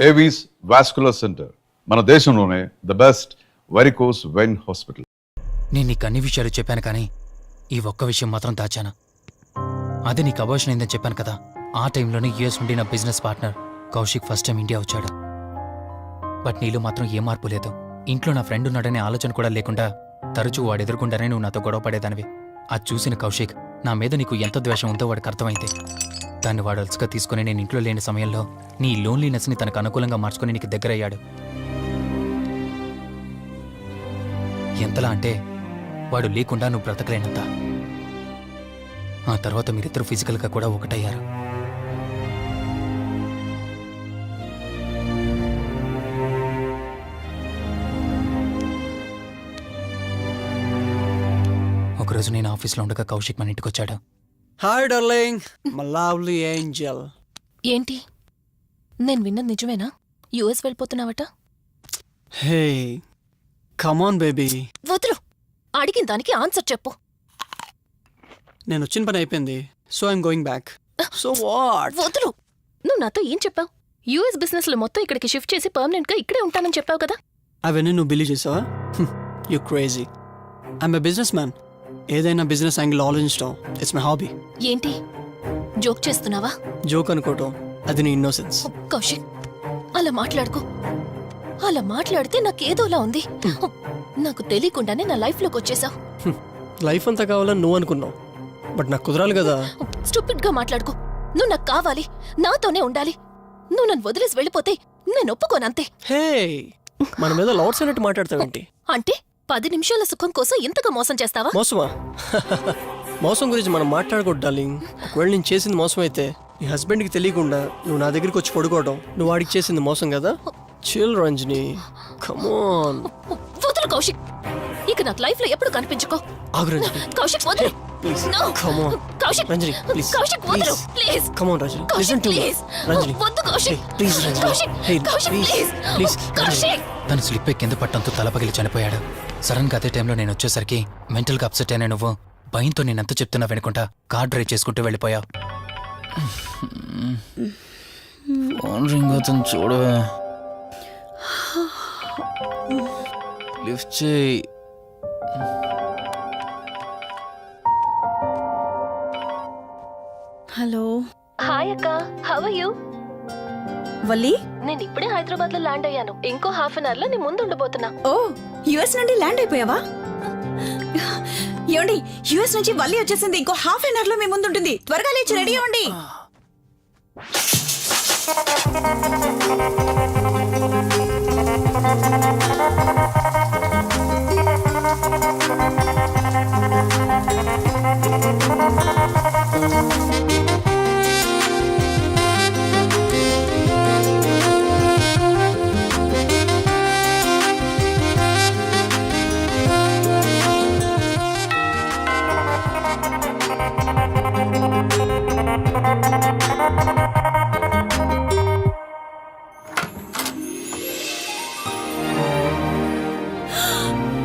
Avis vascular centre, మన దేశంలోనే the best varicose vein hospital. నేను నీకు అన్ని విషయాలు చెప్పాను కానీ ఈ ఒక్క విషయం మాత్రం దాచాను. అదే నీకు అబార్షన్ అయిందని చెప్పాను కదా, ఆ టైంలోనే యూఎస్ నుండి నా business partner Kaushik first time India వచ్చాడు. బట్ నీలో మాత్రం ఏ మార్పు లేదు. ఇంట్లో నా ఫ్రెండ్ ఉన్నాడనే ఆలోచన కూడా లేకుండా తరచూ వాడు ఎదుర్కొంటానే నువ్వు నాతో గొడవ పడేదానివి. అది చూసిన కౌశిక్ నా మీద నీకు ఎంత ద్వేషం ఉందో వాడికి అర్థమైంది. దాన్ని వాడు అలసిగా తీసుకుని నేను ఇంట్లో లేని సమయంలో నీ లోన్లీనెస్ని తనకు అనుకూలంగా మార్చుకుని నీకు దగ్గరయ్యాడు. ఎంతలా అంటే వాడు లేకుండా నువ్వు బ్రతకలేనంత. ఆ తర్వాత మీరిద్దరు ఫిజికల్గా కూడా ఒకటయ్యారు. ఒకరోజు నేను ఆఫీస్లో ఉండగా కౌశిక్ మన ఇంటికి వచ్చాడు. Hi darling, my lovely angel. ఏంటి, నేను విన్నది నిజమేనా? యుఎస్ వెళ్ళిపోతున్నావట? Hey come on baby. వదులు, అడిగిన దానికి ఆన్సర్ చెప్పు. నేను వచ్చిన పని అయిపోయింది, so I'm going back. So what? వదులు. నువ్వు నాతో ఏం చెప్పావు? యుఎస్ బిజినెస్ లో మొత్తం ఇక్కడికి షిఫ్ట్ చేసి పర్మనెంట్ గా ఇక్కడే ఉంటానని చెప్పావు కదా. అవన్నీ నువ్వు బిలీవ్ చేసావా? You crazy. I'm a business man. ఏదైనా బిజినెస్ యాంగిల్ ఆలోచించడం ఇట్స్ మై హాబీ. ఏంటి, జోక్ చేస్తున్నావా? జోక్ అనుకోవటం అది నీ ఇన్నోసెన్స్. కౌశిక్, అలా మాట్లాడుకో. అలా మాట్లాడితే నాకేదోలా ఉంది. నాకు తెలియకుండానే నా లైఫ్ లోకి వచ్చేసావు. లైఫ్ అంతా కావాలని నువ్వు అనుకున్నావు, బట్ నాకు కుదరాలి కదా. స్టూపిడ్ గా మాట్లాడుకో. నువ్వు నాకు కావాలి, నాతోనే ఉండాలి. నువ్వు నన్ను వదిలేసి వెళ్ళిపోతే నేను ఒప్పుకోనంతే. హే, మన మీద లౌడ్స్ అన్నట్టు మాట్లాడతావేంటి? అంటే 10 నిమిషాల సుఖం కోసం ఇంతగా మోసం చేస్తావా? మోసమా? మోసం గురించి మనం మాట్లాడకూడదు డార్లింగ్. ఒకవేళ నేను చేసింది మోసం అయితే నీ హస్బెండ్కి తెలియకుండా నువ్వు నా దగ్గరికి వచ్చి పడుకోవడం నువ్వు వాడికి చేసింది మోసం కదా. Chill Ranjani, come on. వదులు కౌశిక్, ఇక నాకు లైఫ్ లో ఎప్పుడు కనిపించుకో. ఆగు రంజని, కౌశిక్ వదులు. Please. No. Come on Kaushik, Ranjani, please. Kaushik వదులు, please. Come on Ranjani, Kaushik, listen to me. Please. Ranjani, వద్దు Kaushik. Please Ranjani. Kaushik, hey Kaushik, please, please. Please. Kaushik. తను స్లిప్ అయి కింద పట్టంతో తల పగిలి చనిపోయాడు. సడన్ గా అదే టైంలో నేను వచ్చేసరికి మెంటల్ గా అప్సెట్ అయినా నువ్వు భయంతో నేనెంత చెప్తున్నా వెనుకుంటా కార్ డ్రైవ్ చేసుకుంటూ వెళ్ళిపోయావు. ఫోన్ రింగ్ అవుతుంది చూడవే. లిఫ్ట్ చేయి. హలో. హాయ్ అక్క, హౌ ఆర్ యు? వల్లి, నేను ఇప్పుడే హైదరాబాద్ లో ల్యాండ్ అయ్యాను. ఇంకో హాఫ్ అన్ అవర్ లో నీ ముందు ఉండబోతున్నా. ఓ యుఎస్ నుండి ల్యాండ్ అయిపోయావా? ఏమండి, యుఎస్ నుంచి వల్లి వచ్చేసింది. ఇంకో హాఫ్ అన్ అవర్ లో మీ ముందు ఉంటుంది. త్వరగా లేచి రెడీ అవ్వండి.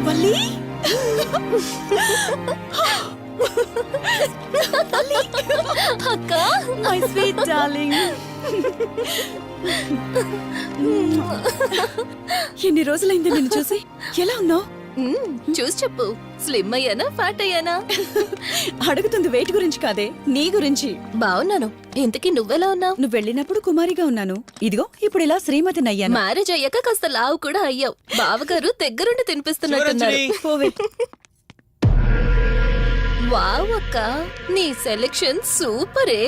వల్లి, అక్క, మై స్వీట్ డార్లింగ్. ఎన్ని రోజులైంది నిన్ను చూసి. ఎలా ఉన్నావు? చూసి చెప్పు. స్లిమ్ అయ్యానా, ఫ్యాట్ అయ్యానా? అడుగుతుంది వెయిట్ గురించి కాదే, నీ గురించి. బాగున్నాను. ఇంతకీ నువ్వెలా ఉన్నావు? నువ్వు వెళ్ళినప్పుడు కుమారిగా ఉన్నాను. ఇదిగో ఇప్పుడు ఇలా శ్రీమతిని అయ్యాను. మ్యారేజ్ అయ్యాక కాస్త లావు కూడా అయ్యావు. బావగారు దగ్గరుండి తినిపిస్తున్నట్టున్నారు. పోవే. వావ్ అక్క, నీ సెలెక్షన్ సూపరే.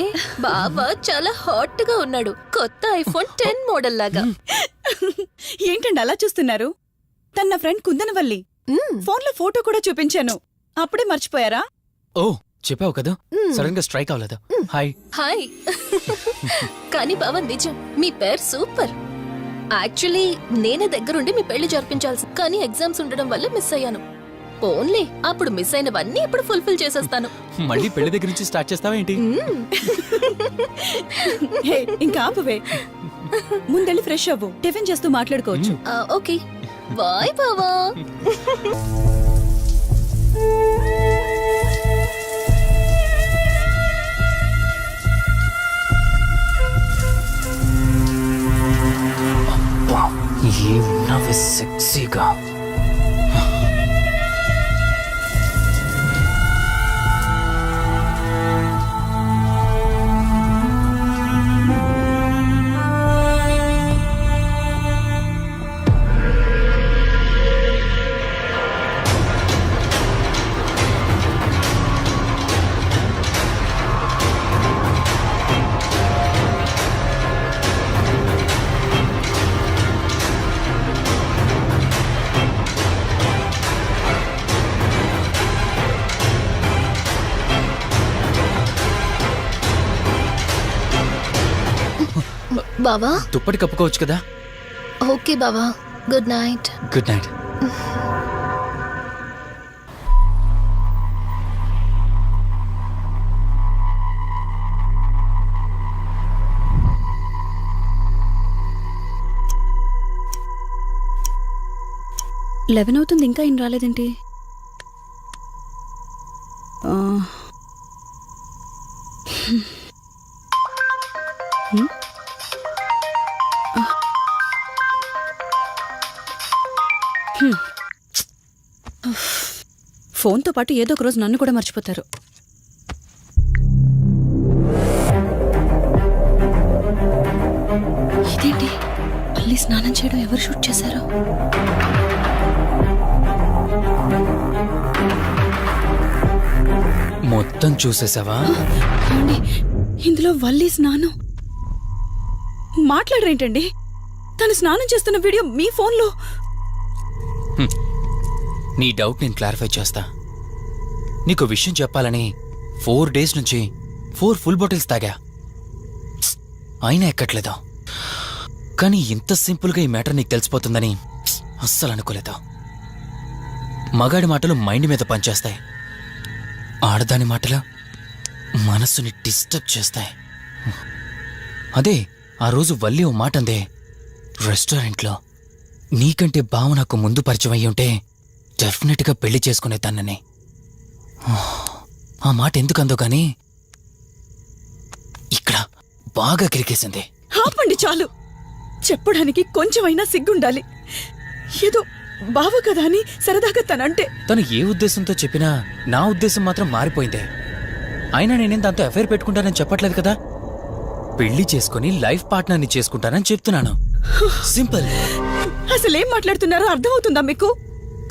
బావ చాలా హాట్ గా ఉన్నాడు. కొత్త ఐఫోన్ 10 మోడల్ లాగా. ఏంటండి అలా చూస్తున్నారు? తన ఫ్రెండ్ కుందనవల్లి. ఫోన్ లో ఫోటో కూడా చూపించాను. అప్పుడే మర్చిపోయారా? ఓ చెప్పావు కదా, సడన్ గా స్ట్రైక్ అవ్వలేదు. హాయ్. హాయ్. కానీ బావ నిజం, మీ పేరు సూపర్. యాక్చువల్లీ నేనే దగ్గరుండి మీ పెళ్లి జరిపించాల్సి, కానీ ఎగ్జామ్స్ ఉండడం వల్ల మిస్ అయ్యాను. ఓన్లీ అప్పుడు మిస్ అయినవన్నీ ఇప్పుడు ఫుల్ఫిల్ చేసేస్తాను. మళ్ళీ పెళ్లి దగ్గర నుంచి స్టార్ట్ చేస్తావా ఏంటి? ఇంకా ఆపువే. ముందెళ్ళి ఫ్రెష్ అవ్వు, టిఫిన్ చేస్తూ మాట్లాడుకోవచ్చు. ఓకే బాయ్ బావా. అబ్బా, ఏమున్నావే సెక్సీగా. బావా దుప్పటి కప్పుకోవచ్చు కదా. ఓకే బావా, good night. Good night. Eleven అవుతుంది, ఇంకా ఏం రాలేదేంటి? ఆ, ఫోన్తో పాటు ఏదో ఒక రోజు నన్ను కూడా మర్చిపోతారు. ఇదేంటి, మళ్ళీ స్నానం చేయడం ఎవరు షూట్ చేశారు? మొత్తం చూసేసావా? ఏమండి, ఇందులో వల్లి స్నానం మాట్లాడరేంటండి? తను స్నానం చేస్తున్న వీడియో మీ ఫోన్లో. నీ డౌట్ నేను క్లారిఫై చేస్తా. నీకు విషయం చెప్పాలని 4 days నుంచి 4 full బాటిల్స్ తాగా, అయినా ఎక్కట్లేదు. కానీ ఇంత సింపుల్గా ఈ మ్యాటర్ నీకు తెలిసిపోతుందని అస్సలు అనుకోలేదు. మగాడి మాటలు మైండ్ మీద పనిచేస్తాయి, ఆడదాని మాటలు మనస్సుని డిస్టర్బ్ చేస్తాయి. అదే ఆ రోజు వల్లి ఓ మాట అందే రెస్టారెంట్లో, నీకంటే బావ నాకు ముందు పరిచయం అయ్యి ఉంటే డెఫినెట్గా పెళ్లి చేసుకునేదాన్నని. ఆ మాట ఎందుకందో గాని ఇక్కడ బాగా కిరికేసింది. ఆపండి చాలు, చెప్పడానికి కొంచెమైనా సిగ్గుండాలి. ఏదో బావ కదా అని సరదాగా తనంటే. తను ఏ ఉద్దేశంతో చెప్పినా నా ఉద్దేశం మాత్రం మారిపోయిందే. అయినా నేనేం దాంతో అఫైర్ పెట్టుకుంటానని చెప్పట్లేదు కదా, పెళ్లి చేసుకుని లైఫ్ పార్ట్నర్ని చేసుకుంటానని చెప్తున్నాను. సింపుల్. అసలేం మాట్లాడుతున్నారో అర్థమవుతుందా మీకు?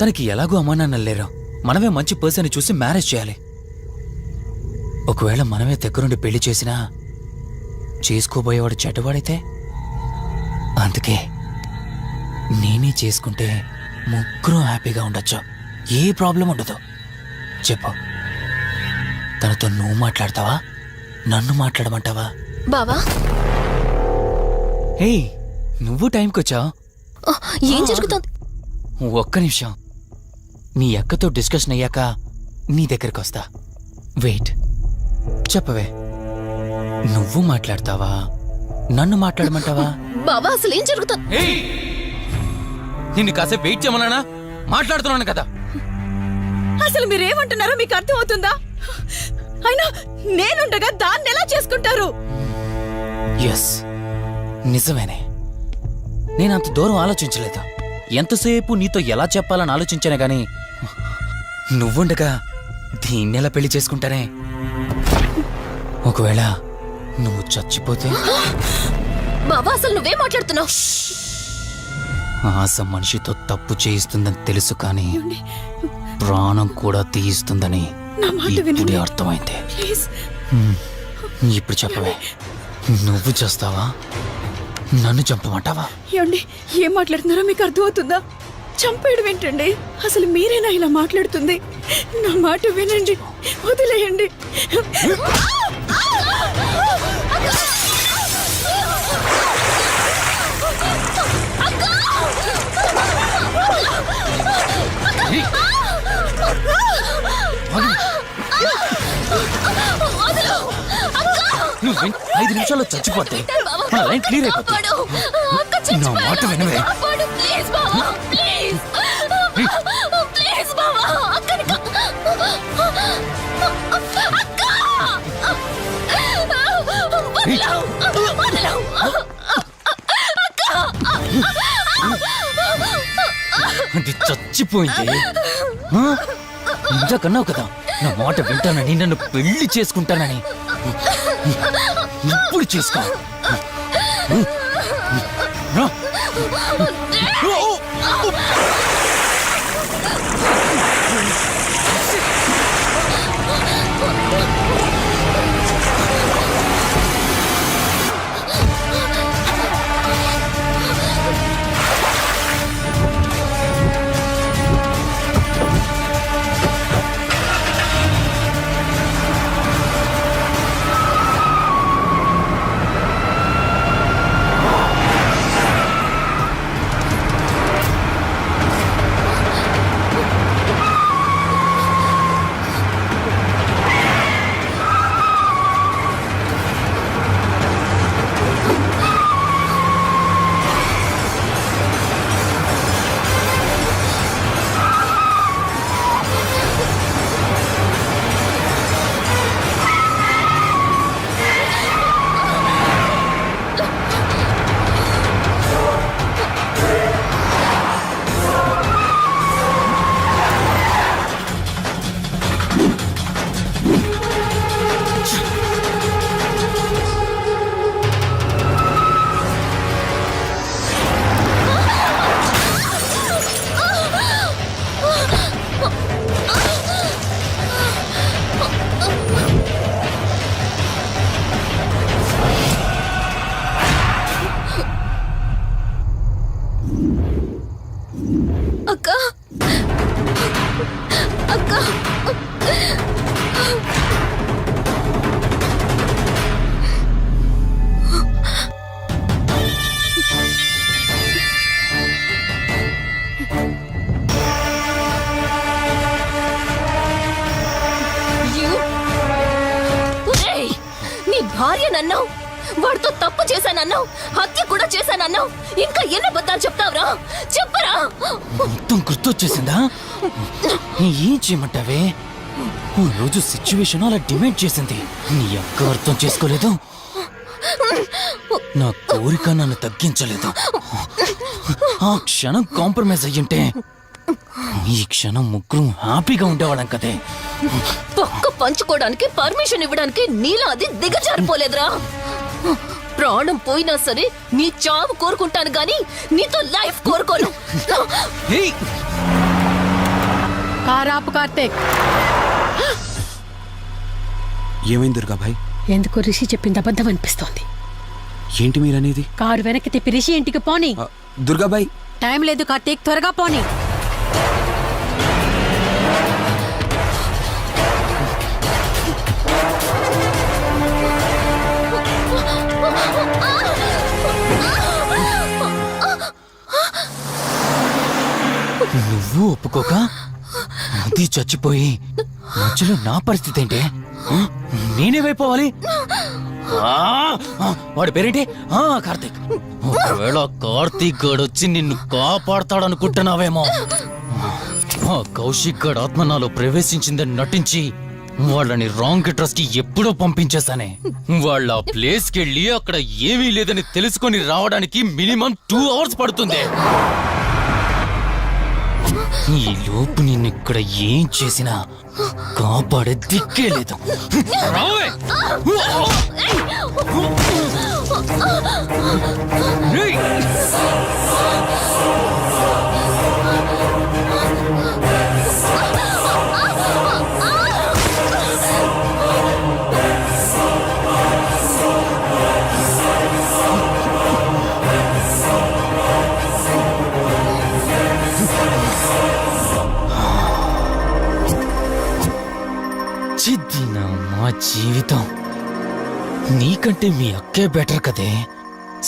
తనకి ఎలాగో అమ్మా నాన్నలు లేరు, మనమే మంచి పర్సన్ని చూసి మ్యారేజ్ చేయాలి. ఒకవేళ మనమే దగ్గరుండి పెళ్లి చేసినా చేసుకోబోయేవాడు చెడ్డవాడైతే, అందుకే నేనే చేసుకుంటే ముగ్గురం హ్యాపీగా ఉండొచ్చు, ఏ ప్రాబ్లం ఉండదు. చెప్పు, తనతో నువ్వు మాట్లాడతావా, నన్ను మాట్లాడమంటావా? బావా హే, నువ్వు టైంకొచ్చావు. ఏం జరుగుతుంది? ఒక్క నిమిషం, మీ అక్కతో డిస్కషన్ అయ్యాక నీ దగ్గరికి వస్తా. వెయిట్, చెప్పవే, నువ్వు మాట్లాడతావా, నన్ను మాట్లాడమంటావా? బావా అసలు ఏం జరుగుతుంది? నిన్ను కాసేపు వెయిట్ చేయమన్నానా? మాట్లాడుతున్నాను కదా. అసలు మీరేమంటున్నారో మీకు అర్థమవుతుందా? అయినా నేనుండగా దాన్ని ఎలా చేసుకుంటారు? ఎస్, నిజమేనే. నేనంత దూరం ఆలోచించలేదు. ఎంతసేపు నీతో ఎలా చెప్పాలని ఆలోచించానే గాని, నువ్వుండగా దీన్నెలా పెళ్లి చేసుకుంటానే? ఒకవేళ నువ్వు చచ్చిపోతే? బావా అసలు నువ్వే మాట్లాడుతున్నావు? ఆశ మనిషితో తప్పు చేయిస్తుందని తెలుసు, కానీ ప్రాణం కూడా తీయిస్తుందని నా మాట ఇప్పుడే వినండి అర్థమైంది. ప్లీజ్. ఇప్పుడు చెప్పవే, నువ్వు చేస్తావా, నన్ను చంపమంటావా? ఏమండి, ఏం మాట్లాడుతున్నారో మీకు అర్థమవుతుందా? చంపేయడం ఏంటండి? అసలు మీరేనా ఇలా మాట్లాడుతుంది? నా మాట వినండి, వదిలేయండి. నువ్వు 5 నిమిషాల్లో చచ్చిపోతాయి, మన లైన్ క్లియర్ అయిపోతుంది. నా మాట వినవే. అక్క ఏమైపోయింది ఆ? ఇందాకన్నావు కదా నా మాట వింటానని, నన్ను పెళ్లి చేసుకుంటానని. ఇప్పుడు చేసుకో. రా. అక్క అక్క నీ భార్య నన్నావు, వాడితో తప్పు చేశానన్నావు, హత్య కూడా చేశానన్నావు. ఇంకా ఎన్ని అబద్ధాలు చెప్తావురా? చెప్పరా? మొత్తం గుర్తొచ్చేసిందా? ఏం చేయమంటావే? ఓ రోజు సిచ్యువేషన్ అలా డిమాండ్ చేసింది. నీ అక్క అర్థం చేసుకోలేదు, నా కోరిక నన్ను తగ్గించలేదు. ఆ క్షణం కాంప్రమైజ్ అయ్యుంటే ఈ క్షణం ముగ్గురు హ్యాపీగా ఉండేవాళ్ళం కదే. పక్క పంచుకోవడానికి పర్మిషన్ ఇవ్వడానికి నీలా అది దిగజారిపోలేదురా. ప్రాణం పోయినా సరే నీ చావు కోరుకుంటాను గాని నీతో లైఫ్ కోరుకోను. ఏయ్! కారాపు కార్తీక్, ఏమైంది దుర్గాభాయ్? ఎందుకు రిషి చెప్పింది అబద్ధం అనిపిస్తోంది. ఏంటి మీరనేది? కారు వెనక్కి తిప్పి రిషి ఇంటికి పోని. దుర్గాభాయ్, టైం లేదు కార్తీక్, త్వరగా పోని. నువ్వు ఒప్పుకోక అది చచ్చిపోయి మధ్యలో నా పరిస్థితి ఏంటి? నేనేమైపోవాలి? వాడి పేరేంటి? కార్తీక్. ఒకవేళ కార్తీక్ గడు వచ్చి నిన్ను కాపాడతాడనుకుంటున్నావేమో. కౌశిక్ గడ్ ఆత్మ నాలో ప్రవేశించిందని నటించి వాళ్ళని రాంగ్ అడ్రస్ కి ఎప్పుడో పంపించేశానే. వాళ్ళ ప్లేస్ కి వెళ్ళి అక్కడ ఏమీ లేదని తెలుసుకొని రావడానికి మినిమం 2 hours పడుతుంది. ఈ లోపు నిన్నిక్కడ ఏం చేసినా కాపాడే దిక్కే లేదు. మా జీవితం నీకంటే మీ అక్కే బెటర్ కదే.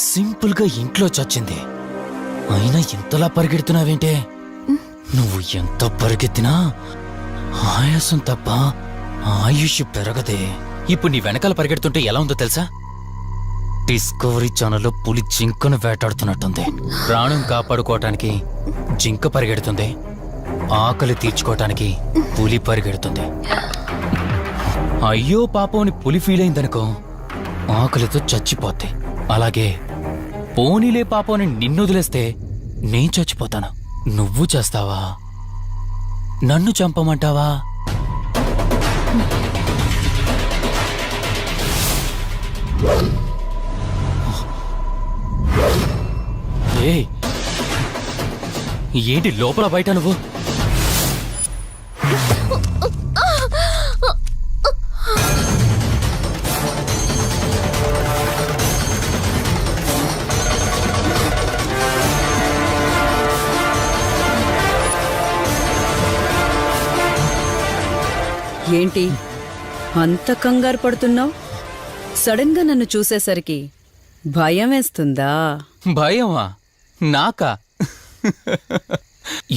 సింపుల్ గా ఇంట్లో చచ్చింది, అయినా ఇంతలా పరిగెడుతున్నావేంటే? నువ్వు ఎంత పరిగెత్తినా ఆయాసం తప్ప ఆయుష్ పెరగదే. ఇప్పుడు నీ వెనకాల పరిగెడుతుంటే ఎలా ఉందో తెలుసా? డిస్కవరీ ఛానల్లో పులి జింకను వేటాడుతున్నట్టుంది. ప్రాణం కాపాడుకోవటానికి జింక పరిగెడుతుంది, ఆకలి తీర్చుకోవటానికి పులి పరిగెడుతుంది. అయ్యో పాపం అని పులి ఫీల్ అయిందనుకో, ఆకలితో చచ్చిపోతే. అలాగే పోనీలే పాపం అని నిన్ను వదిలేస్తే నేను చచ్చిపోతాను. నువ్వు చేస్తావా? నన్ను చంపమంటావా? ఏయ్, ఏంటి లోపల బయట నువ్వు? ఏంటి అంత కంగారు పడుతున్నావు? సడన్ గా నన్ను చూసేసరికి భయం వేస్తుందా? భయమా? నాకా?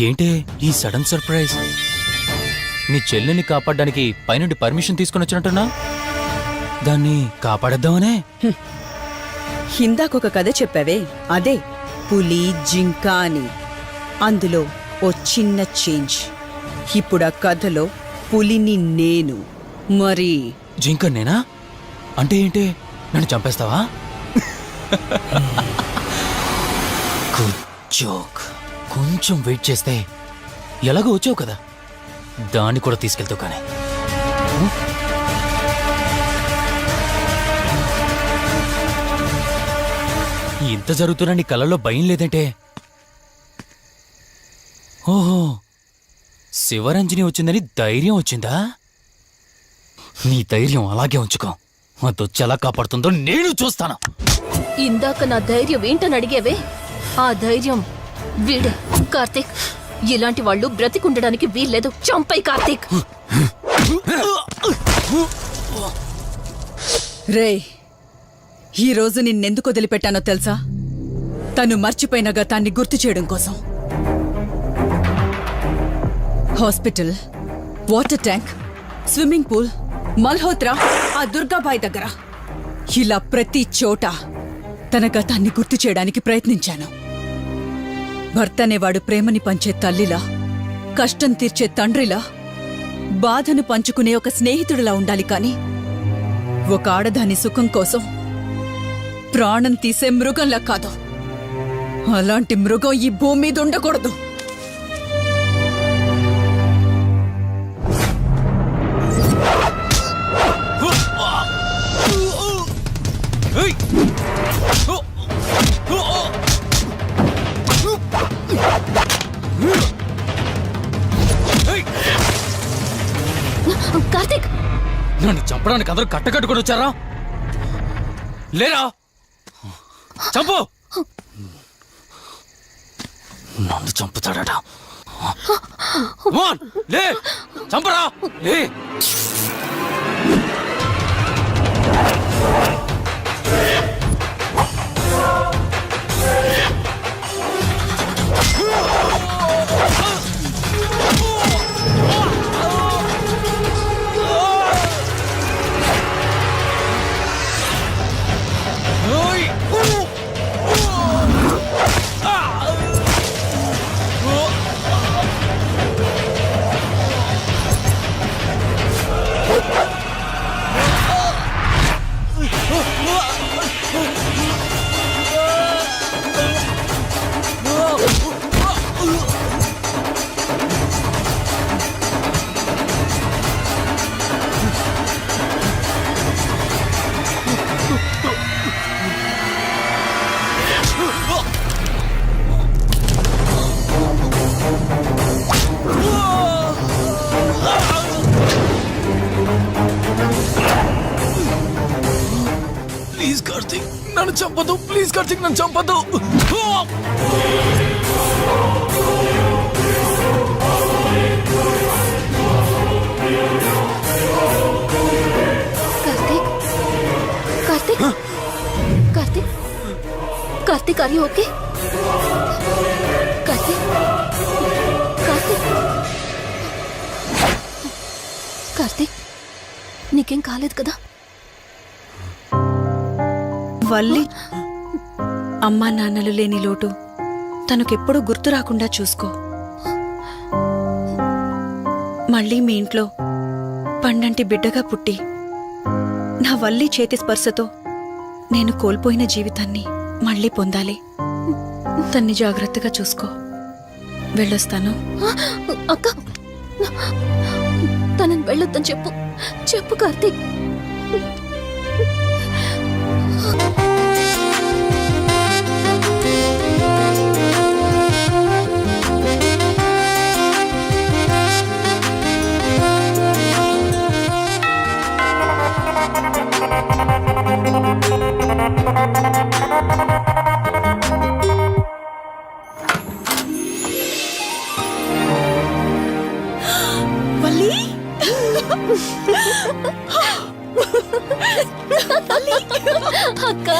ఏంటి ఈ సడన్ సర్ప్రైజ్? నీ చెల్లెని కాపాడడానికి పైనుండి పర్మిషన్ తీసుకుని వచ్చినట్టున్నా? దాన్ని కాపాడేద్దామనే? ఇందాకొక కథ చెప్పావే, అదే పులి జింక అని. అందులో ఓ చిన్న చేంజ్. ఇప్పుడు ఆ కథలో పులిని నేను. మరి జింక నేనా? అంటే ఏంటి, నన్ను చంపేస్తావా? Good joke. కొంచెం వెయిట్ చేస్తే ఎలాగో వచ్చావు కదా, దాన్ని కూడా తీసుకెళ్తావు. కానీ ఇంత జరుగుతున్నా నీ కళ్ళల్లో భయం లేదంటే? ఓహో, శివరంజని వచ్చిందని ధైర్యం వచ్చిందా? నీ ధైర్యం అలాగే ఉంచుకో. అదొచ్చి ఎలా కాపాడుతుందో నేను చూస్తాను. ఇందాక నా ధైర్యం ఏంటని అడిగేవే, ఆ ధైర్యం వీడే. కార్తీక్, ఇలాంటి వాళ్ళు బ్రతికుండడానికి వీల్లేదు. చంపై కార్తీక్. రే, ఈరోజు నిన్నెందుకు వదిలిపెట్టానో తెలుసా? తను మర్చిపోయిన గతాన్ని గుర్తు చేయడం కోసం. Hospital, water tank, swimming pool, Malhotra, ఆ దుర్గాబాయ్ దగ్గర, ఇలా ప్రతి చోట తన గతాన్ని గుర్తు చేయడానికి ప్రయత్నించాను. భర్త అనేవాడు ప్రేమని పంచే తల్లిలా, కష్టం తీర్చే తండ్రిలా, బాధను పంచుకునే ఒక స్నేహితుడిలా ఉండాలి. కాని ఒక ఆడదాని సుఖం కోసం ప్రాణం తీసే మృగంలా కాదు. అలాంటి మృగం ఈ భూమి మీద ఉండకూడదు. కార్తీక్, నన్ను చంపడానికి అందరూ కట్టకట్టుకుని వచ్చారా? లేరా? చంపు! నన్ను చంపుతాడట. లే, చంపరా, లే. ప్లీజ్ కార్తీక్, నన్ను చంపదు. ప్లీజ్ కార్తీక్, నన్ను చంపదు. Karthik, Karthik, Karthik, Karthik, are you okay? Karthik, Karthik, Karthik, నీకేం కాలేదు కదా? వల్లి అమ్మా నాన్నలు లేని లోటు తనకెప్పుడూ గుర్తు రాకుండా చూసుకో. మళ్ళీ మీ ఇంట్లో పండంటి బిడ్డగా పుట్టి నా వల్లి చేతి స్పర్శతో నేను కోల్పోయిన జీవితాన్ని మళ్ళీ పొందాలి. తన్ని జాగ్రత్తగా చూసుకో. వెళ్ళొస్తాను. అక్క, తనని వెళ్ళొద్దని చెప్పు. చెప్పు కార్తీక్. వల్లి అక్క,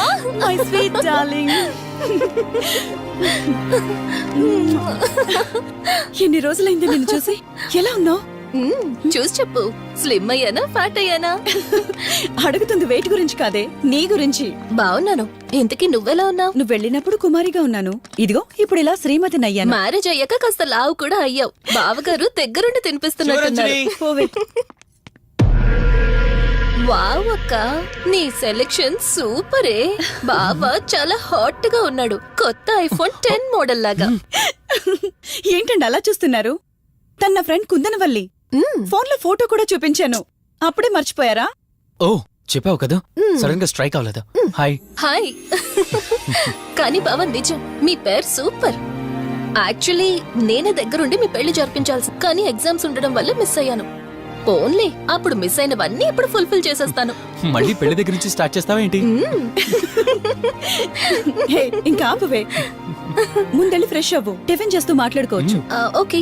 మై స్వీట్ డార్లింగ్. ఎన్ని రోజులైంది నిన్ను చూసి. ఎలా ఉన్నావు? చూసి చెప్పు. స్లిమ్ అయ్యానా, ఫ్యాట్ అయ్యానా? అడుగుతుంది వెయిట్ గురించి కాదే, నీ గురించి. బాగున్నాను. ఇంతకీ నువ్వెలా ఉన్నావు? నువ్వు వెళ్ళినప్పుడు కుమారిగా ఉన్నాను, ఇదిగో ఇప్పుడు ఇలా శ్రీమతిని అయ్యాను. మ్యారేజ్ అయ్యాక కాస్త లావు కూడా అయ్యావు. బావగారు దగ్గరుండి తినిపిస్తున్నట్టున్నారు. పోవే. వావ్ అక్క, నీ సెలెక్షన్ సూపరే. బావ చాలా హాట్ గా ఉన్నాడు. కొత్త ఐఫోన్ 10 మోడల్ లాగా. ఏంటండి అలా చూస్తున్నారు? తన ఫ్రెండ్ కుందనవల్లి. ఫోన్ లో ఫోటో కూడా చూపించాను, అప్పుడే మర్చిపోయారా? ఓ చెప్పావు కదా, సడన్ గా స్ట్రైక్ అవ్వలేదు. హాయ్. హాయ్. కానీ బావ నిజం, మీ పేరు సూపర్. యాక్చువల్లీ నేనే దగ్గరుండి మీ పెళ్లి జరిపించాల్సి, కానీ ఎగ్జామ్స్ ఉండడం వల్ల మిస్ అయ్యాను. పోన్లే, అప్పుడు మిస్ అయినవన్నీ ఇప్పుడు ఫుల్ఫిల్ చేసేస్తాను. మళ్ళీ పెళ్లి దగ్గర నుంచి స్టార్ట్ చేస్తావేంటి? హే, ఇంకా ఆపువే. ముందెళ్ళి ఫ్రెష్ అవ్వు, టిఫిన్ చేస్తూ మాట్లాడుకోవచ్చు. ఓకే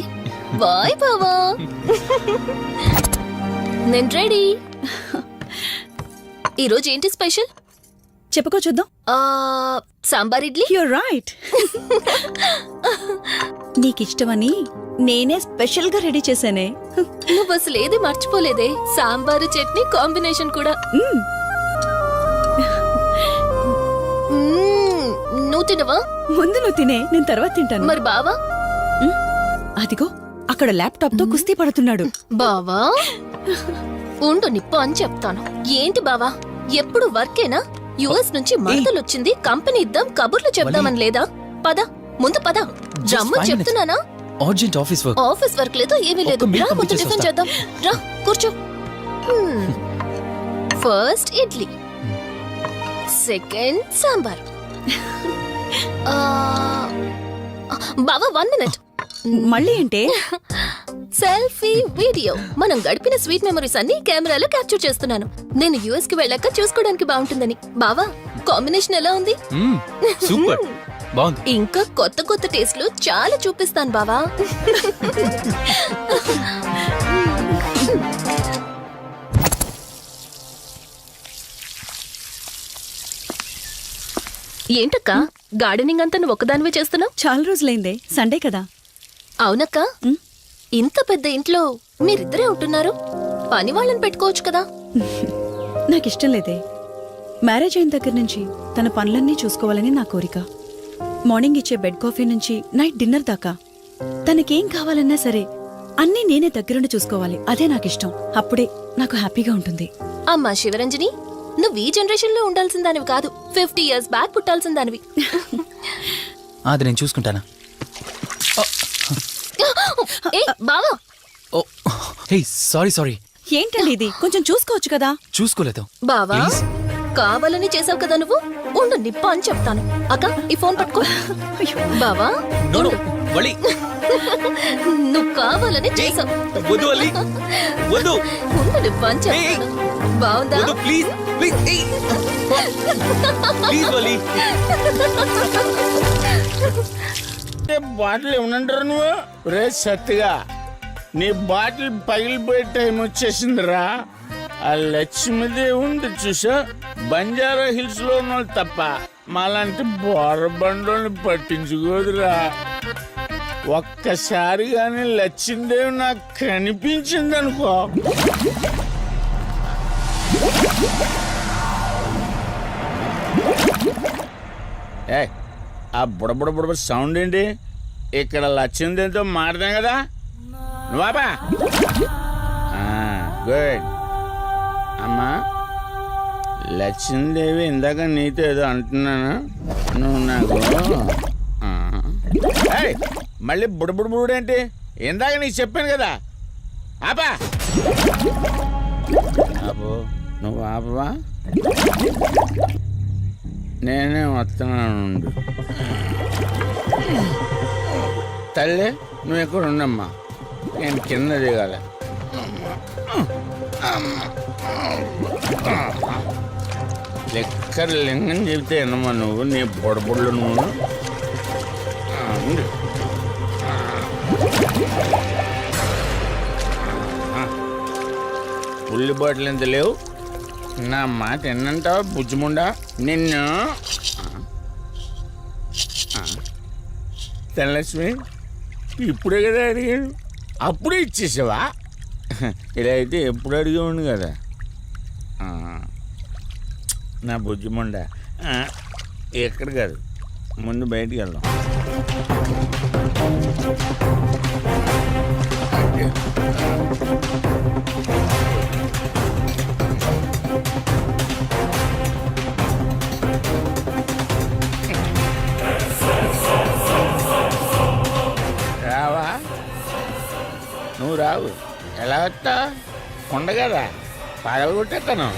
బాయ్ బావా. నేను రెడీ. ఈరోజు ఏంటి స్పెషల్? చెప్పుకో చూద్దాం. సాంబార్ ఇడ్లీ. You're right. నీకిష్టమని నేనే స్పెషల్ గా రెడీ చేశానే. నువ్వు అసలు ఏది మర్చిపోలేదే. సాంబారు చట్నీ కాంబినేషన్ కూడా. నువ్వు తినవా? ముందు నువ్వు తినే, నేను తర్వాత తింటాను. మరి బావా? అదిగో అక్కడ ల్యాప్టాప్ తో కుస్తీ పడుతున్నాడు. బావా ఉండు, నిప్పు అని చెప్తాను. ఏంటి బావా, ఎప్పుడు వర్కేనా? యుఎస్ నుంచి మరదలొచ్చింది, కంపెనీ ఇద్దాం, కబుర్లు చెప్దామని లేదా? పద ముందు పద. రమ్మని చెప్తున్నానా? Urgent office work. Office work లేదు, ఏమీ లేదు. రా ముందు టిఫిన్ చేద్దాం. రా కూర్చో. First idli, second sambar. బావా 1 మినిట్. మళ్ళీ ఏంటే? Selfie video. మనం గడిపిన స్వీట్ మెమరీస్ అన్ని కెమెరాలో క్యాప్చర్ చేస్తున్నాను. నేను యుఎస్ కి వెళ్ళాక చూసుకోవడానికి బాగుంటుందని. బావా కాంబినేషన్ ఎలా ఉంది? సూపర్, బాగుంది. ఇంకా కొత్త కొత్త టేస్ట్లు చాలా చూపిస్తాను బావా. ఏంటక్క, గార్డెనింగ్ అంతా నువ్వు ఒకదానివే చేస్తున్నావు? చాలా రోజులైందే, సండే కదా. అవునక్క, ఇంత పెద్ద ఇంట్లో మీరిద్దరే ఉంటున్నారు, పని వాళ్ళని పెట్టుకోవచ్చు కదా. నాకిష్టం లేదే. మ్యారేజ్ అయిన దగ్గర నుంచి తన పనులన్నీ చూసుకోవాలని నా కోరిక. మార్నింగ్ ఇచ్చే బెడ్ కాఫీ నుంచి నైట్ డిన్నర్ దాకా తనకేం కావాలన్నా సరే అన్నీ నేనే దగ్గరుండి చూసుకోవాలి. అదే నాకిష్టం. అప్పుడే నాకు హ్యాపీగా ఉంటుంది. అమ్మా శివరంజని, నువ్వు ఈ జనరేషన్ లో ఉండాల్సిన దానివి కాదు, 50 years బ్యాక్ పుట్టాల్సిన దానివి. అది నేను చూసుకుంటానా? ఏ బావా. ఓ హే, సారీ. ఏంటండి ఇది, కొంచెం చూసుకోవచ్చు కదా. చూసుకోలేదు. బావా Please. కావాలని చేసావు కదా నువ్వు. ఉండు నిప్ప అని చెప్తాను. అక్క ఈ ఫోన్ పట్టుకో. బావా వలి, నువ్వు కావాలని చేసావు. వద్దు వలి, వద్దు. ఉండు నిప్ప అని చెప్తాను. బావుందా? వద్దు ప్లీజ్, ప్లీజ్ వలి. బాటిల్ ఏమనంటారు నువ్వు? రే సత్తిగా, నీ బాటిల్ పగిలిపోయే టైం వచ్చేసిందిరా. ఆ లక్ష్మీదేవి చూసా, బంజారా హిల్స్ లో ఉన్న తప్ప మాలాంటి బోరబండోని పట్టించుకోదురా. ఒక్కసారి గాని లక్ష్మీదేవి నాకు కనిపించింది అనుకో, ఆ బుడబుడ సౌండ్ ఏంటి? ఇక్కడ లక్ష్మీదేవితో మాడతాం కదా నువ్వా? గుడ్. అమ్మా లక్ష్మీదేవి, ఇందాక నీతో ఏదో అంటున్నాను, నువ్వు నాకు మళ్ళీ బుడబుడబుడు ఏంటి? ఇందాక నీకు చెప్పాను కదా, ఆపా ఆపు, నువ్వు ఆపవా? నేనే వస్తున్నాను. తల్లి నువ్వు ఎక్కడ ఉండమ్మా, నేను కింద దిగాలి. లెక్కర్ లింగం చెబితే ఎన్నమ్మా నువ్వు, నీ బొడబుళ్ళు నువ్వు. ఉల్లి బాటిల్ ఎంత లేవు, నా మాట ఎన్నంటావా బుజ్జిముండా నిన్ను. ధనలక్ష్మి ఇప్పుడే కదా అడిగాడు, అప్పుడే ఇచ్చేసావా? ఇలా అయితే ఎప్పుడు అడిగేవాడు కదా నా బుజ్జిముండా. ఎక్కడ కాదు, ముందు బయటికి వెళ్దాం. రావా? నువ్వు రావు, ఎలా వస్తా? కొండ కదా, పగలగొట్టేస్తాను.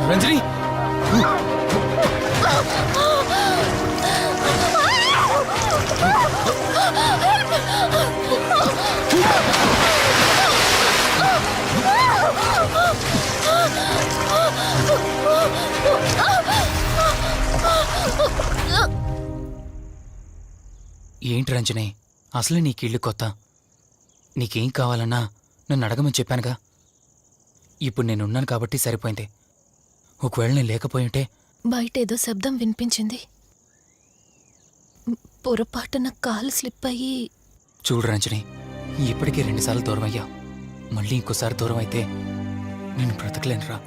రంజని, ఏంటి రంజని, అసలే నీకు ఇల్లు కొత్త. నీకేం కావాలన్నా నన్ను అడగమని చెప్పానుగా. ఇప్పుడు నేనున్నాను కాబట్టి సరిపోయింది. ఒకవేళ నేను లేకపోయింటే బయట ఏదో శబ్దం వినిపించింది. పొరపాటున కాలు స్లిప్ అయ్యి. చూడు రంజని, ఇప్పటికే 2 సార్లు దూరం అయ్యా. మళ్ళీ ఇంకోసారి దూరం అయితే నేను బ్రతకలేనురా.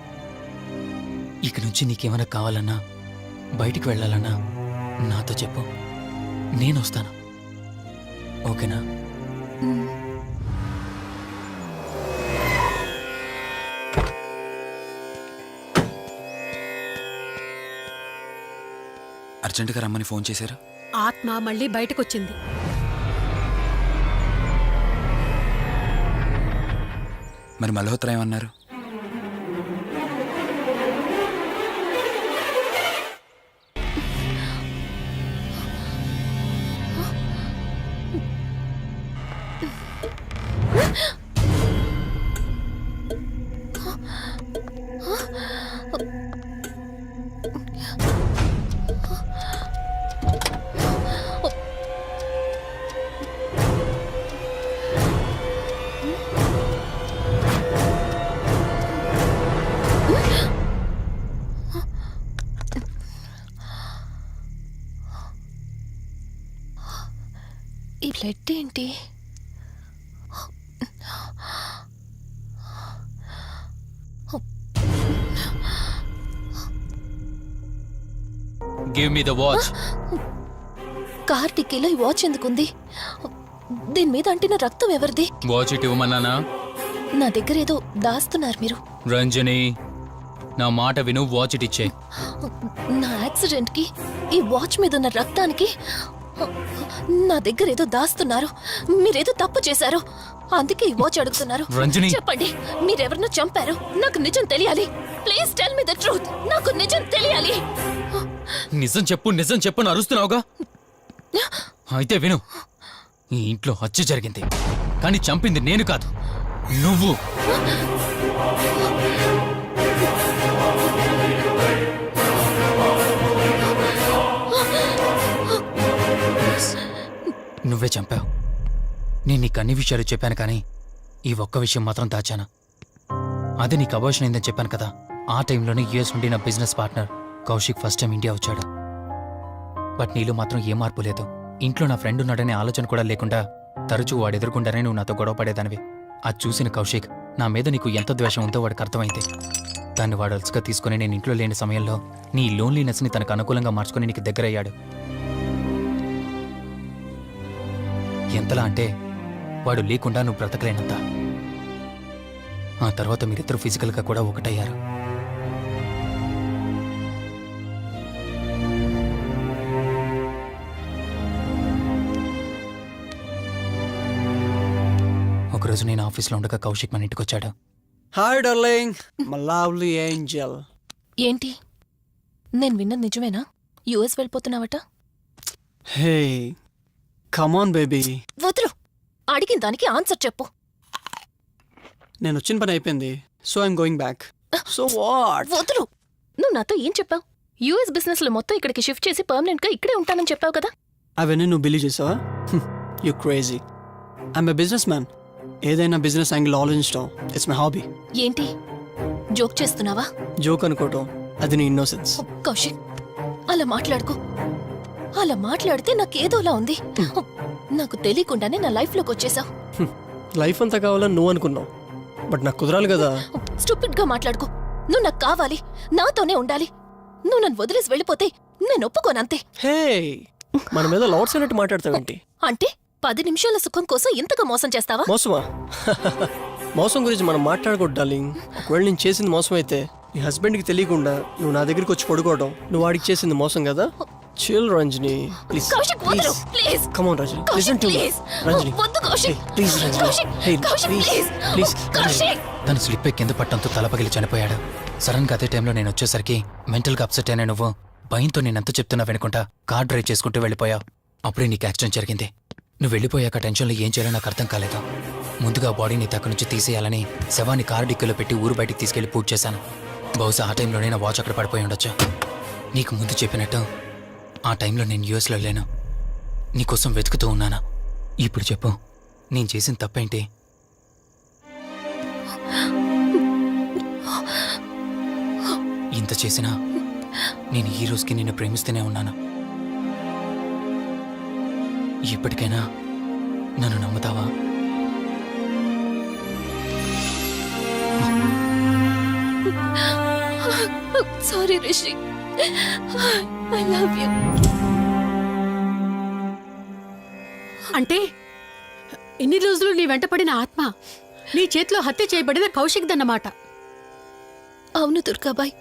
ఇక నుంచి నీకేమైనా కావాలన్నా, బయటికి వెళ్ళాలన్నా నాతో చెప్పు, నేను వస్తాను. ఓకేనా? అర్జెంటుగా రమ్మని ఫోన్ చేశారు. ఆత్మ మళ్ళీ బయటకొచ్చింది. మరి మల్హోత్రా ఏమన్నారు? ఈ బ్లడ్ ఏంటి? Give me the watch. Car టిక్కీలో ఈ వాచ్ ఎందుకుంది? దీని మీద అంటిన రక్తం ఎవరిది? వాచ్ ఇటు ఇవ్వమన్నానా? నా దగ్గర ఏదో దాస్తున్నారు మీరు. రంజని, నా మాట విను, వాచ్ ఇటు ఇచ్చే. నా యాక్సిడెంట్ కి ఈ వాచ్ మీద ఉన్న రక్తానికి నా దగ్గర ఏదో దాస్తున్నారు. మీరేదో తప్పు చేశారు, అందుకే ఈ వాచ్ అడుగుతున్నారు. రంజని. చెప్పండి, మీరెవరినో చంపారు. నాకు నిజం తెలియాలి. Please tell me the truth. నాకు నిజం తెలియాలి. నిజం చెప్పు, నిజం చెప్పు అని అరుస్తున్నావుగా. అయితే విను, ఈ ఇంట్లో హత్య జరిగింది, కానీ చంపింది నేను కాదు, నువ్వు. నువ్వే చంపావు. నేను నీకు అన్ని విషయాలు చెప్పాను, కానీ ఈ ఒక్క విషయం మాత్రం దాచాను. అది నీకు అబార్షన్ అయిందని చెప్పాను కదా. ఆ టైంలోనే యుఎస్ నుండి నా business partner Kaushik first time India వచ్చాడు. బట్ నీలో మాత్రం ఏ మార్పు లేదు. ఇంట్లో నా ఫ్రెండ్ ఉన్నాడనే ఆలోచన కూడా లేకుండా తరచూ వాడు ఎదుర్కొండానే నువ్వు నాతో గొడవ పడేదానివి. అది చూసిన కౌశిక్ నా మీద నీకు ఎంత ద్వేషం ఉందో వాడికి అర్థమైంది. దాన్ని వాడు అలసుగా తీసుకుని నేను ఇంట్లో లేని సమయంలో నీ లోన్లీనెస్ని తనకు అనుకూలంగా మార్చుకుని నీకు దగ్గరయ్యాడు. ఎంతలా అంటే వాడు లేకుండా నువ్వు బ్రతకలేనంత. ఆ తర్వాత మీరిద్దరు ఫిజికల్గా కూడా ఒకటయ్యారు. ఒకరోజు నేను ఆఫీస్లో ఉండగా కౌశిక్ మన ఇంటికి వచ్చాడు. Hi darling, my lovely angel. ఏంటి, నేను విన్నది నిజమేనా? యుఎస్ వెళ్ళిపోతున్నావట? Hey come on baby. వదులు, అడిగిన దానికి ఆన్సర్ చెప్పు. నేను వచ్చిన పని అయిపోయింది, so I'm going back. So what? వదులు. నువ్వు నాతో ఏం చెప్పావు? యుఎస్ బిజినెస్ లో మొత్తం ఇక్కడికి షిఫ్ట్ చేసి పర్మనెంట్ గా ఇక్కడే ఉంటానని చెప్పావు కదా. అవన్నీ నువ్వు బిలీవ్ చేసావా? You crazy. I'm a business man. ఏదైనా బిజినెస్ యాంగిల్ ఆలోచించడం ఇట్స్ మై హాబీ. ఏంటి, జోక్ చేస్తున్నావా? జోక్ అనుకోవటం అది నీ ఇన్నోసెన్స్. కౌశిక్, అలా మాట్లాడుకో. అలా మాట్లాడితే నాకేదోలా ఉంది. నాకు తెలియకుండానే నా లైఫ్ లోకి వచ్చేసావు. లైఫ్ అంతా కావాలని నువ్వు అనుకున్నావు, బట్ నాకు కుదరాలి కదా. స్టూపిడ్ గా మాట్లాడుకో. నువ్వు నాకు కావాలి, నాతోనే ఉండాలి. నువ్వు నన్ను వదిలేసి వెళ్ళిపోతే నేను ఒప్పుకోనంతే. హే, మన మీద లవర్స్ అన్నట్టు మాట్లాడతావేంటి? అంటే 10 నిమిషాల సుఖం కోసం ఇంతగా మోసం చేస్తావా? మోసమా? మోసం గురించి మనం మాట్లాడకూడదు డార్లింగ్. ఒకవేళ నేను చేసింది మోసం అయితే నీ హస్బెండ్కి తెలియకుండా నువ్వు నా దగ్గరికి వచ్చి పడుకోవడం నువ్వు వాడికి చేసింది మోసం కదా. Chill Ranjani, please. కౌశిక్, వదలు, please. Come on Ranjani, Kaushik, listen to me. Please. Ranjani, వద్దు Kaushik. Please Ranjani. Kaushik, hey Kaushik, please please. Please. Kaushik. తను స్లిప్ అయి కింద పట్టడంతో తల పగిలి చనిపోయాడు. సడన్ గా అదే టైంలో నేను వచ్చేసరికి మెంటల్గా అప్సెట్ అయినా నువ్వు భయంతో నేనెంత చెప్తున్నా వినుకుంటా కార్ డ్రైవ్ చేసుకుంటూ వెళ్ళిపోయావు. అప్పుడే నీకు యాక్సిడెంట్ జరిగింది. నువ్వు వెళ్ళిపోయాక టెన్షన్లో ఏం చేయాలో నాకు అర్థం కాలేదు. ముందుగా బాడీని అక్కడి నుంచి తీసేయాలని శవాన్ని కారు డిక్కీలో పెట్టి ఊరు బయటికి తీసుకెళ్లి పూజ చేశాను. బహుశా ఆ టైంలోనే నా వాచ్ అక్కడ పడిపోయి ఉండొచ్చు. నీకు ముందు చెప్పినట్టు ఆ టైంలో నేను యూఎస్లో లేను. నీకోసం వెతుకుతూ ఉన్నాను. ఇప్పుడు చెప్పు, నేను చేసిన తప్పేంటి? ఇంత చేసినా నేను ఈ రోజుకి నిన్ను ప్రేమిస్తూనే ఉన్నాను. ఇప్పటికైనా నన్ను నమ్ముతావా? Sorry Rishi, I love you. అంటే ఇన్ని రోజులు నీ వెంటపడిన ఆత్మ నీ చేతిలో హత్య చేయబడిన కౌశిక్ దన్నమాట. అవును దుర్గాబాయ్,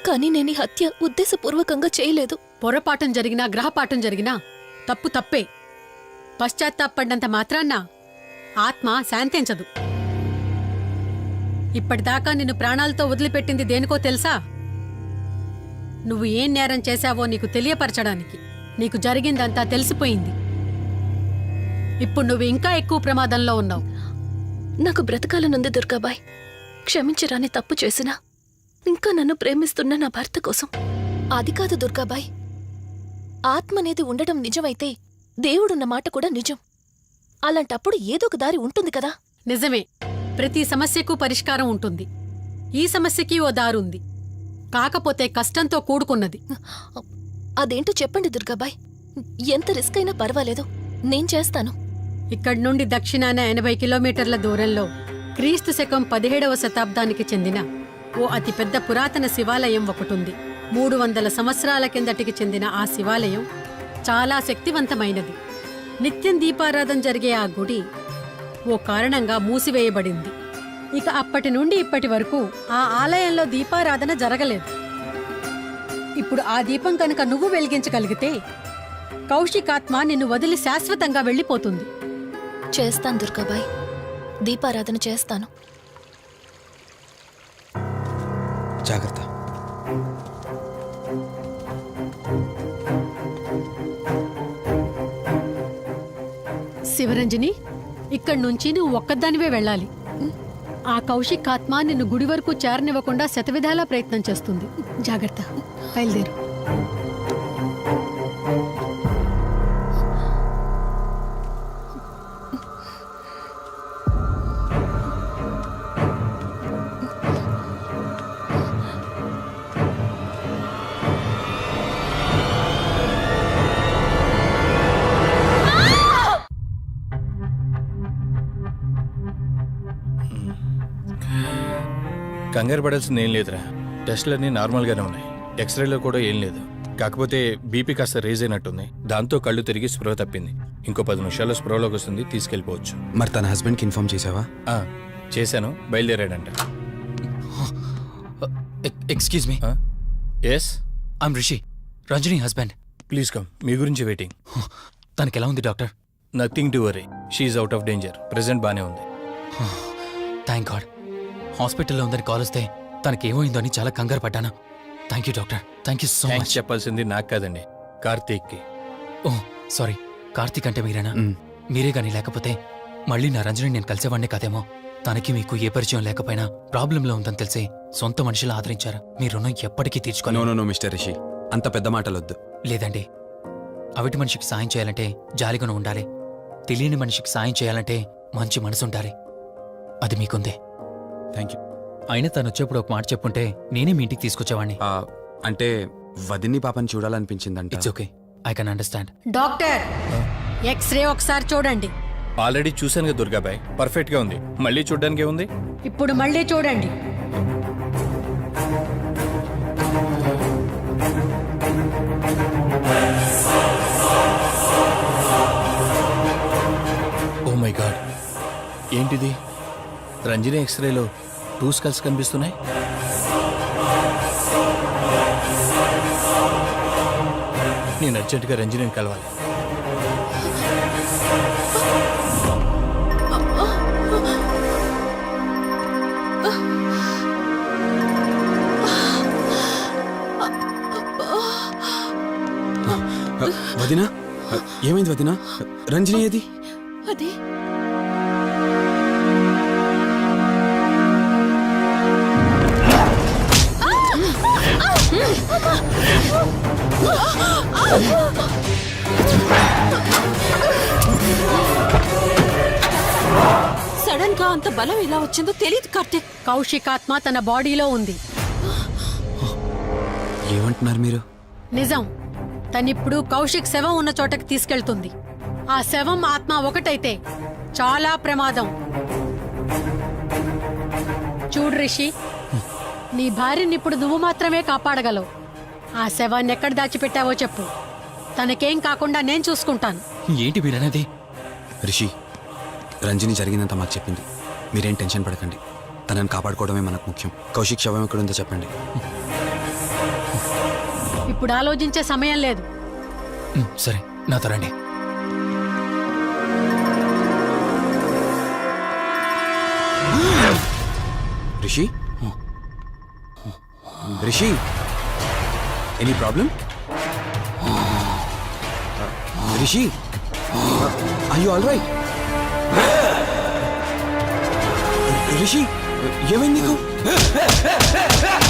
కానీ నేను ఈ హత్య ఉద్దేశపూర్వకంగా చేయలేదు. పొరపాఠం జరిగినా గ్రహపాఠం జరిగినా తప్పు తప్పే. పశ్చాత్తాపడినంత మాత్రాన్న ఆత్మ శాంతించదు. ఇప్పటిదాకా నిన్ను ప్రాణాలతో వదిలిపెట్టింది దేనికో తెలుసా? నువ్వు ఏం నేరం చేశావో నీకు తెలియపరచడానికి. నీకు జరిగిందంతా తెలిసిపోయింది. ఇప్పుడు నువ్వు ఇంకా ఎక్కువ ప్రమాదంలో ఉన్నావు. నాకు బ్రతకాలనుంది దుర్గాబాయ్. క్షమించరాని తప్పు చేసినా ఇంకా నన్ను ప్రేమిస్తున్న నా భర్త కోసం. అది కాదు దుర్గాబాయ్, ఆత్మ అనేది ఉండడం నిజమైతే దేవుడున్న మాట కూడా నిజం. అలాంటప్పుడు ఏదో ఒక దారి ఉంటుంది కదా. నిజమే, ప్రతి సమస్యకు పరిష్కారం ఉంటుంది. ఈ సమస్యకి ఓ దారుంది, కాకపోతే కష్టంతో కూడుకున్నది. అదేంటో చెప్పండి దుర్గాబాయ్. ఎంత రిస్క్ అయినా పర్వాలేదు, నేను చేస్తాను. ఇక్కడి నుండి దక్షిణాన 80 కిలోమీటర్ల దూరంలో క్రీస్తు శకం 17వ శతాబ్దానికి చెందిన ఓ అతిపెద్ద పురాతన శివాలయం ఒకటుంది. 300 సంవత్సరాల కిందటికి చెందిన ఆ శివాలయం చాలా శక్తివంతమైనది. నిత్యం దీపారాధన జరిగే ఆ గుడి ఓ కారణంగా మూసివేయబడింది. ఇక అప్పటి నుండి ఇప్పటి వరకు ఆ ఆలయంలో దీపారాధన జరగలేదు. ఇప్పుడు ఆ దీపం కనుక నువ్వు వెలిగించగలిగితే కౌశికాత్మ నిన్ను వదిలి శాశ్వతంగా వెళ్ళిపోతుంది. చేస్తాను దుర్గాబాయ్, దీపారాధన చేస్తాను. జాగ్రత్త. శివరంజని, ఇక్కడి నుంచి నువ్వు ఒక్కదానివే వెళ్ళాలి. ఆ కౌశిక్ ఆత్మ నిన్ను గుడి వరకు చేరనివ్వకుండా శతవిధాలా ప్రయత్నం చేస్తుంది. జాగ్రత్త, బయలుదేరు. కంగారు పడాల్సింది ఏం లేదురా. టెస్టులన్నీ నార్మల్గానే ఉన్నాయి. ఎక్స్రేలో కూడా ఏం లేదు. కాకపోతే బీపీ కాస్త రేజ్ అయినట్టుంది. దాంతో కళ్ళు తిరిగి స్పృహ తప్పింది. ఇంకో 10 నిమిషాల్లో స్పృహలోకి వస్తుంది, తీసుకెళ్ళిపోవచ్చు. మరి తన హస్బెండ్కి ఇన్ఫార్మ్ చేసావా? చేశాను, బయలుదేరాడంట. Excuse me. Yes, I'm Rishi, Ranjani husband. Please come. మీ గురించి వెయిటింగ్. తనకి ఎలా ఉంది doctor? Nothing to worry. She's out of danger. Present బానే ఉంది. Thank god. హాస్పిటల్లో ఉందని కాల్ వస్తే తనకేమైందో అని చాలా కంగారు పడ్డాను. Thank you doctor, thank you so thanks much. చెప్పాల్సింది నాకు కాదండి, కార్తీక్కి. ఓ సారీ, కార్తీక్ అంటే మీరేనా? మీరే గానీ లేకపోతే మళ్ళీ నా రంజని నేను కలిసేవాడినే కాదేమో. తనకి మీకు ఏ పరిచయం లేకపోయినా ప్రాబ్లంలో ఉందని తెలిసి సొంత మనుషులు ఆదరించారు. మీ రుణం ఎప్పటికీ తీర్చుకోను. నో మిస్టర్ రిషి, అంత పెద్ద మాటలొద్దు. లేదండి, అవిటి మనిషికి సాయం చేయాలంటే జాలిగాను ఉండాలి. తెలియని మనిషికి సాయం చేయాలంటే మంచి మనసు ఉండాలి. అది మీకుందే. Thank you. అయినా తను వచ్చేప్పుడు ఒక మాట చెప్పుంటే నేనే మీ ఇంటికి తీసుకొచ్చేవాడిని. అంటే వదిన్ని పాపని చూడాలనిపించిందంట. It's okay, I can understand. Doctor, x-ray ఒకసారి చూడండి. ఆల్రెడీ చూశాను కదా దుర్గాబాయ్, పర్ఫెక్ట్ గా ఉంది. మళ్ళీ చూడ్డానికి ఏముంది? ఇప్పుడు మళ్ళీ చూడండి. ఓ మై గాడ్, ఏంటిది? రంజని ఎక్స్రేలో 2 స్కల్స్ కనిపిస్తున్నాయి. నేను అర్జెంటుగా రంజనిని కలవాలి. వదినా, ఏమైంది వదినా? రంజని ఏది? అదే సడన్ గా అంత బలం ఎలా వచ్చిందో తెలియదు కార్తీక్. కౌశికాత్మ తన బాడీలో ఉంది. ఏమంటున్నారు మీరు? నిజం. తనిప్పుడు కౌశిక్ శవం ఉన్న చోటకి తీసుకెళ్తుంది. ఆ శవం ఆత్మ ఒకటైతే చాలా ప్రమాదం. చూడు రిషి, నీ భార్యనిప్పుడు నువ్వు మాత్రమే కాపాడగలవు. ఆ శవాన్ని ఎక్కడ దాచిపెట్టావో చెప్పు. తనకేం కాకుండా నేను చూసుకుంటాను. ఏంటి మీరనేది? రిషి, రంజని జరిగిందంతా మాకు చెప్పింది. మీరేం టెన్షన్ పడకండి. తనని కాపాడుకోవడమే మనకు ముఖ్యం. కౌశిక్ శవం ఎక్కడుందో చెప్పండి. ఇప్పుడు ఆలోచించే సమయం లేదు. సరే నాతో రండి. Rishi Rishi any problem? Rishi are you all right? Rishi ఏమైంది నీకు?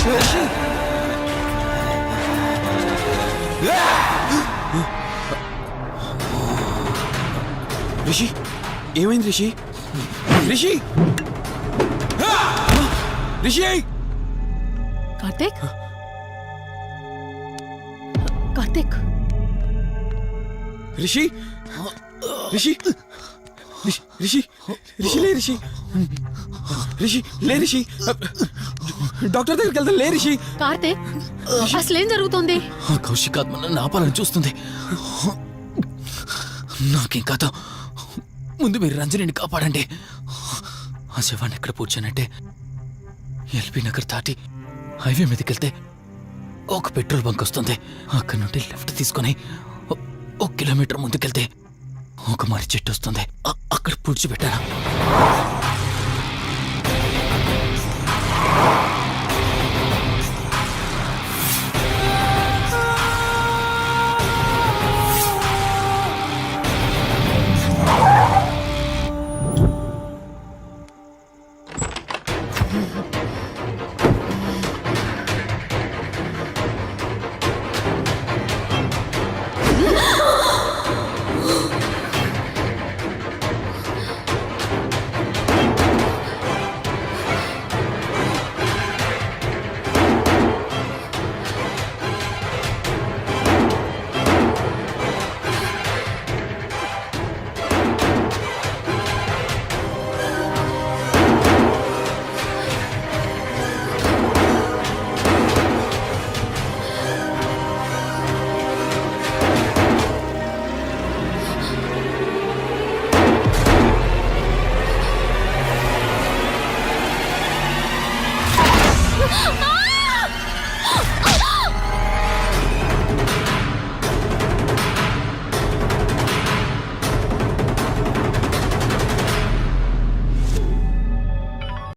రిషి రిషి ఏమైంది రిషి? రిషి రిషి కార్తీక్ కార్తీక్ రిషి రిషి రిషి రిషి లే రిషి రిషి లే రిషి డాక్టర్ దగ్గరికి వెళ్తాం. లే రిషి. కార్తీక్ అసలు ఏం జరుగుతుంది? కౌశిక్ ఆత్మ నన్ను ఆపాలని చూస్తుంది. నాకేం కాదు, ముందు మీరు రంజనిని కాపాడండి. ఆ శవాన్ని ఎక్కడ పూడ్చానంటే ఎల్బీ నగర్ దాటి హైవే మీదకి వెళ్తే ఒక పెట్రోల్ బంక్ వస్తుంది. అక్కడ నుండి లెఫ్ట్ తీసుకొని 1 కిలోమీటర్ ముందుకెళ్తే ఒక మర్రి చెట్టు వస్తుంది. అక్కడ పూడ్చిపెట్టాను.